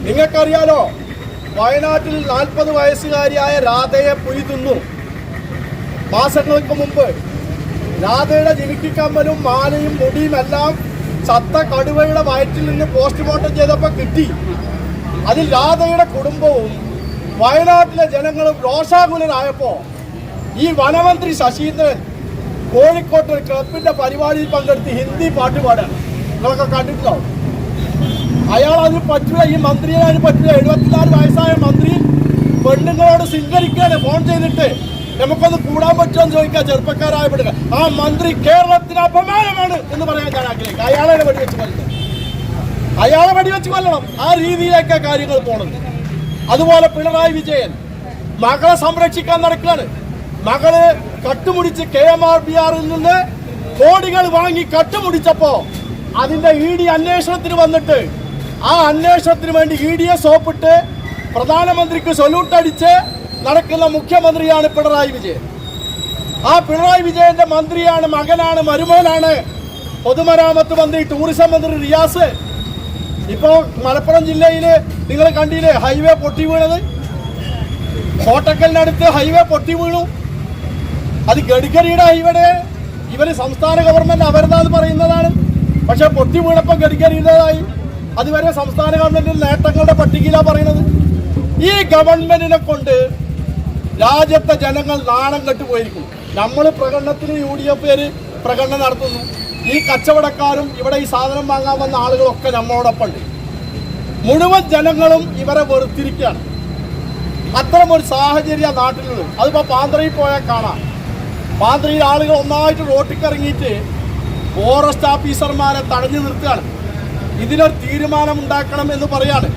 നിങ്ങൾക്കറിയാലോ, വയനാട്ടിൽ 40 വയസ്സുകാരിയായ രാധയെ പുലി തിന്നു. മാസങ്ങൾക്ക് മുമ്പ് രാധയുടെ ജിമിക്കിക്കമ്മലും മാലയും മുടിയും എല്ലാം ചത്ത കടുവയുടെ വയറ്റിൽ നിന്ന് പോസ്റ്റ്മോർട്ടം ചെയ്തപ്പോൾ കിട്ടി. അതിൽ രാധയുടെ കുടുംബവും വയനാട്ടിലെ ജനങ്ങളും രോഷാകുലരായപ്പോൾ ഈ വനമന്ത്രി ശശീന്ദ്രൻ കോഴിക്കോട്ട് ഒരു ക്ലബിന്റെ പരിപാടിയിൽ പങ്കെടുത്ത് ഹിന്ദി പാട്ട് പാടാണ്. നിങ്ങളൊക്കെ കണ്ടിട്ടുണ്ടാവും. അയാൾ അതിന് പറ്റില്ല, ഈ മന്ത്രിയെ അതിന് പറ്റില്ല. 74 വയസ്സായ മന്ത്രി പെണ്ണുങ്ങളോട് സിംഗരിക്കാണ് ഫോൺ ചെയ്തിട്ട്. നമുക്കൊന്ന് കൂടാൻ പറ്റുമെന്ന് ചോദിക്കാൻ ചെറുപ്പക്കാരായ പെടുക. ആ മന്ത്രി കേരളത്തിന് അപമാനമാണ് എന്ന് പറയാൻ ഞാൻ ആഗ്രഹിക്കുക. അയാളെ വെടിവെച്ച് കൊല്ലണം, അയാളെ വെടിവെച്ച് കൊല്ലണം. ആ രീതിയിലേക്കാ കാര്യങ്ങൾ പോണത്. അതുപോലെ പിണറായി വിജയൻ മകളെ സംരക്ഷിക്കാൻ നടക്കുകയാണ്. മകള് കട്ടുമുടിച്ച് KMRBR നിന്ന് കോടികൾ വാങ്ങി കട്ടുമുടിച്ചപ്പോ അതിന്റെ ED അന്വേഷണത്തിന് വന്നിട്ട് ആ അന്വേഷണത്തിന് വേണ്ടി EDയെ സോപ്പിട്ട് പ്രധാനമന്ത്രിക്ക് സൊല്യൂട്ട് അടിച്ച് നടക്കുന്ന മുഖ്യമന്ത്രിയാണ് പിണറായി വിജയൻ. ആ പിണറായി വിജയന്റെ മന്ത്രിയാണ്, മകനാണ്, മരുമകനാണ് പൊതുമരാമത്ത് മന്ത്രി, ടൂറിസം മന്ത്രി റിയാസ്. ഇപ്പോ മലപ്പുറം ജില്ലയില് നിങ്ങൾ കണ്ടില്ലേ ഹൈവേ പൊട്ടി വീണത്? കോട്ടക്കലിനടുത്ത് ഹൈവേ പൊട്ടി വീണു. അത് ഗഡ്കരിയുടെ ഹൈവേ. ഇവര് സംസ്ഥാന ഗവൺമെന്റ് അവരുതാന്ന് പറയുന്നതാണ്. പക്ഷെ പൊട്ടി വീണപ്പം ഗഡ്കരിയുടേതായി. അതുവരെ സംസ്ഥാന ഗവൺമെന്റിന്റെ നേട്ടങ്ങളുടെ പട്ടികയിലാണ് പറയുന്നത്. ഈ ഗവൺമെന്റിനെ കൊണ്ട് രാജ്യത്തെ ജനങ്ങൾ നാണം കെട്ടുപോയിരിക്കും. നമ്മൾ പ്രകടനത്തിന് UDF പ്രകടനം നടത്തുന്നു. ഈ കച്ചവടക്കാരും ഇവിടെ ഈ സാധനം വാങ്ങാൻ വന്ന ആളുകളൊക്കെ നമ്മളോടൊപ്പം ഉണ്ട്. മുഴുവൻ ജനങ്ങളും ഇവരെ വെറുത്തിരിക്കുകയാണ്. അത്തരം ഒരു സാഹചര്യം നാട്ടിലുള്ളത്. അതിപ്പോൾ പാന്ത്രയിൽ പോയാൽ കാണാം. പാന്ത്രയിൽ ആളുകൾ ഒന്നായിട്ട് റോട്ടിക്കിറങ്ങിയിട്ട് ഫോറസ്റ്റ് ഓഫീസർമാരെ തടഞ്ഞു നിർത്തുകയാണ്. ഇതിനൊരു തീരുമാനം ഉണ്ടാക്കണം എന്ന് പറയാണ്.